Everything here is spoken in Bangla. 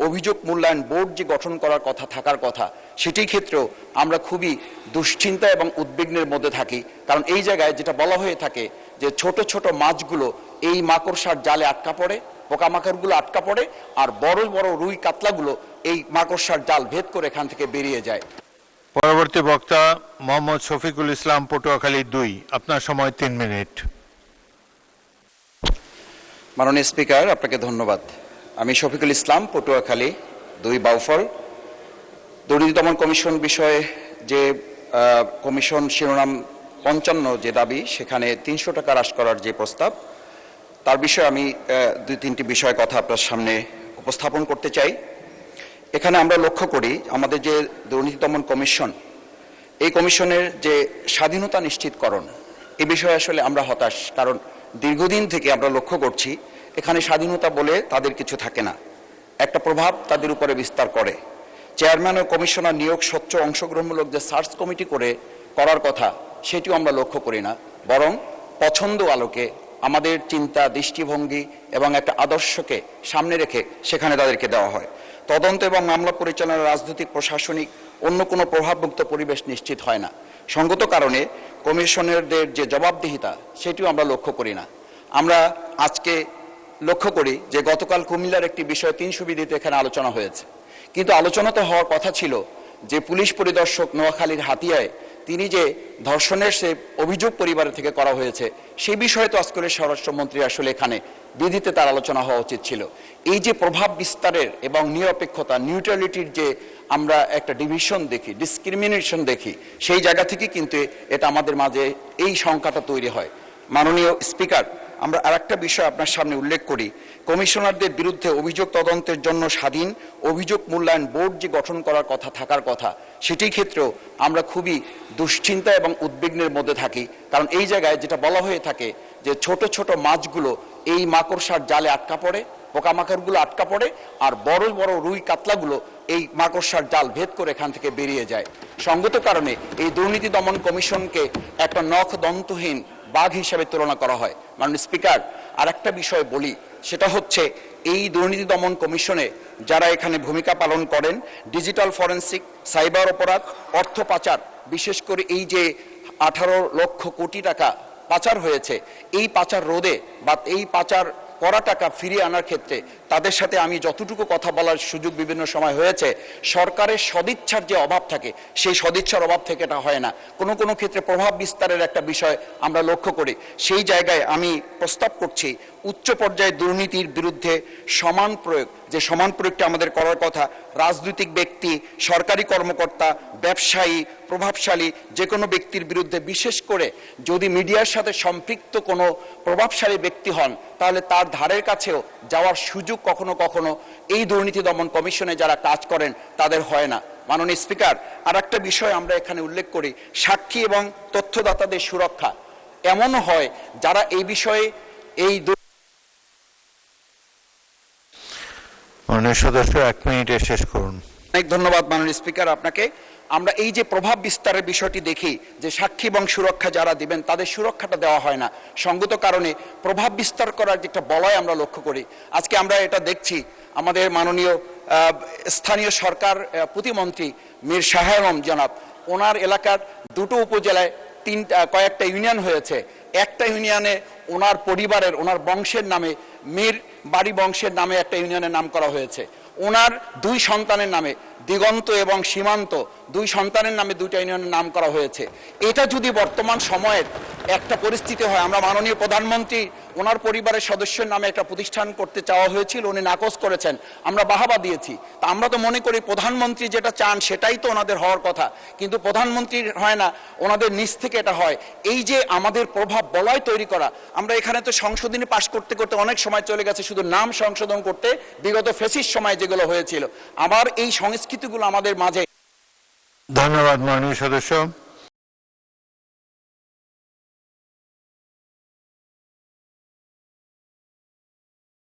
অভিযোগ মূল্যায়ন বোর্ড যে গঠন করার কথা থাকার কথা, সেটির ক্ষেত্রেও আমরা খুবই দুশ্চিন্তা এবং উদ্বিগ্নের মধ্যে থাকি। কারণ এই জায়গায় যেটা বলা হয়ে থাকে যে ছোট ছোট মাছগুলো এই মাকড়সার জালে আটকা পড়ে, পোকামাকড়গুলো আটকা পড়ে, আর বড় বড় রুই কাতলাগুলো এই মাকড়সার জাল ভেদ করে এখান থেকে বেরিয়ে যায়। পরবর্তী বক্তা মোহাম্মদ শফিকুল ইসলাম, পটুয়াখালী 2। আপনার সময় 3 মিনিট। মাননীয় স্পিকার, আপনাকে ধন্যবাদ। আমি শফিকুল ইসলাম, পটুয়াখালী 2 বাউফল। দুর্নীতি দমন কমিশন বিষয়ে যে কমিশন শিরোনাম 55 যে দাবি, সেখানে 300 টাকা হ্রাস করার যে প্রস্তাব, তার বিষয়ে আমি 2-3টি বিষয় কথা আপনার সামনে উপস্থাপন করতে চাই। এখানে আমরা লক্ষ্য করি আমাদের যে দুর্নীতি দমন কমিশন, এই কমিশনের যে স্বাধীনতা নিশ্চিতকরণ, এই বিষয়ে আসলে আমরা হতাশ। কারণ দীর্ঘদিন থেকে আমরা লক্ষ্য করছি এখানে স্বাধীনতা বলে তাদের কিছু থাকে না, একটা প্রভাব তাদের উপরে বিস্তার করে। চেয়ারম্যান ও কমিশনার নিয়োগ স্বচ্ছ অংশগ্রহণমূলক যে সার্চ কমিটি করার কথা, সেটিও আমরা লক্ষ্য করি না, বরং পছন্দ আলোকে আমাদের চিন্তা, দৃষ্টিভঙ্গি এবং একটা আদর্শকে সামনে রেখে সেখানে তাদেরকে দেওয়া হয়। তদন্ত এবং মামলা পরিচালনা, রাজনৈতিক, প্রশাসনিক অন্য কোনো প্রভাবমুক্ত পরিবেশ নিশ্চিত হয় না। সঙ্গত কারণে কমিশনারদের যে জবাবদিহিতা, সেটিও আমরা লক্ষ্য করি না। আমরা আজকে লক্ষ্য করি যে গতকাল কুমিল্লার একটি বিষয় 300 বিধিতে এখানে আলোচনা হয়েছে, কিন্তু আলোচনা তো হওয়ার কথা ছিল যে পুলিশ পরিদর্শক নোয়াখালীর হাতিয়ায় তিনি যে ধর্ষণের সে অভিযোগ পরিবারের থেকে করা হয়েছে, সেই বিষয়ে তো আজকের স্বরাষ্ট্রমন্ত্রী আসলে এখানে বিধিতে তার আলোচনা হওয়া উচিত ছিল। এই যে প্রভাব বিস্তারের এবং নিরপেক্ষতা, নিউট্রালিটির যে আমরা একটা ডিভিশন দেখি, ডিসক্রিমিনেশন দেখি, সেই জায়গা থেকে কিন্তু এটা আমাদের মাঝে এই সংখ্যাটা তৈরি হয়। মাননীয় স্পিকার, আমরা আরেকটা বিষয় আপনার সামনে উল্লেখ করি। কমিশনারদের বিরুদ্ধে অভিযোগ তদন্তের জন্য স্বাধীন অভিযোগ মূল্যায়ন বোর্ড যে গঠন করার কথা থাকার কথা, সেটির ক্ষেত্রেও আমরা খুবই দুশ্চিন্তা এবং উদ্বিগ্নের মধ্যে থাকি। কারণ এই জায়গায় যেটা বলা হয়ে থাকে যে ছোট ছোট মাছগুলো এই মাকড়সার জালে আটকা পড়ে, পোকামাকড়গুলো আটকা পড়ে, আর বড় বড় রুই কাতলাগুলো এই মাকড়সার জাল ভেদ করে এখান থেকে বেরিয়ে যায়। সঙ্গত কারণে এই দুর্নীতি দমন কমিশনকে একটা নখ দন্তহীন বাঘ হিসেবে তুলনা করা হয়। মাননীয় স্পিকার, আর একটা বিষয় বলি, সেটা হচ্ছে এই দুর্নীতি দমন কমিশনে যারা এখানে ভূমিকা পালন করেন, ডিজিটাল ফরেনসিক, সাইবার অপরাধ, অর্থ পাচার, বিশেষ করে এই যে 18 লক্ষ কোটি টাকা পাচার হয়েছে, এই পাচার রোধে বা এই পাচার করা টাকা ফিরিয়ে আনার ক্ষেত্রে তাদের সাথে আমি যতটুকু কথা বলার সুযোগ বিভিন্ন সময় হয়েছে, সরকারের সদিচ্ছার যে অভাব থাকে, সেই সদিচ্ছার অভাব থেকে এটা হয় না। কোনো কোনো ক্ষেত্রে প্রভাব বিস্তারের একটা বিষয় আমরা লক্ষ্য করি। সেই জায়গায় আমি প্রস্তাব করছি উচ্চ পর্যায়ে দুর্নীতির বিরুদ্ধে সমান প্রয়োগ, যে সমান প্রয়োগটা আমাদের করার কথা, রাজনৈতিক ব্যক্তি, সরকারি কর্মকর্তা, ব্যবসায়ী, প্রভাবশালী যে কোনো ব্যক্তির বিরুদ্ধে, বিশেষ করে যদি মিডিয়ার সাথে সম্পৃক্ত কোনো প্রভাবশালী ব্যক্তি হন, তাহলে তার ধারের কাছেও যাওয়ার সুযোগ কখনো কখনো এই দুর্নীতি দমন কমিশনে যারা কাজ করেন তাদের হয় না। মাননীয় স্পিকার, আর একটা বিষয় আমরা এখানে উল্লেখ করি, সাক্ষী এবং তথ্যদাতাদের সুরক্ষা। এমন হয় যারা এই বিষয়ে এই মাননীয় সদস্য 1 মিনিটে শেষ করুন। অনেক ধন্যবাদ মাননীয় স্পিকার আপনাকে। আমরা এই যে প্রভাব বিস্তারের বিষয়টি দেখি যে সাক্ষী এবং সুরক্ষা যারা দিবেন তাদের সুরক্ষাটা দেওয়া হয় না। সঙ্গত কারণে প্রভাব বিস্তার করার যে একটা বলয় আমরা লক্ষ্য করি। আজকে আমরা এটা দেখছি, আমাদের মাননীয় স্থানীয় সরকার প্রতিমন্ত্রী মীর শাহ আলম জনাব, ওনার এলাকার 2টো উপজেলায় কয়েকটা ইউনিয়ন হয়েছে। একটা ইউনিয়নে ওনার পরিবারের, ওনার বংশের নামে, মীর বাড়ি বংশের নামে একটা ইউনিয়নের নাম করা হয়েছে। ওনার 2 সন্তানের নামে, দিগন্ত এবং সীমান্ত, 2 সন্তানের নামে 2টা ইউনিয়নের নাম করা হয়েছে। এটা যদি বর্তমান সময়ের একটা পরিস্থিতি হয়, আমরা মাননীয় প্রধানমন্ত্রী ওনার পরিবারের সদস্যের নামে একটা প্রতিষ্ঠান করতে চাওয়া হয়েছিল, উনি নাকচ করেছেন, আমরা বাহাবা দিয়েছি। তা আমরা তো মনে করি প্রধানমন্ত্রী যেটা চান সেটাই তো ওনাদের হওয়ার কথা, কিন্তু প্রধানমন্ত্রীর হয় না, ওনাদের নিচ থেকে এটা হয়। এই যে আমাদের প্রভাব বলয় তৈরি করা, আমরা এখানে তো সংশোধনী পাশ করতে করতে অনেক সময় চলে গেছে শুধু নাম সংশোধন করতে, বিগত ফ্যাসিস্ট সময় যেগুলো হয়েছিল। আবার এই সংস্কৃতিগুলো আমাদের মাঝে। ধন্যবাদ মাননীয় সদস্য।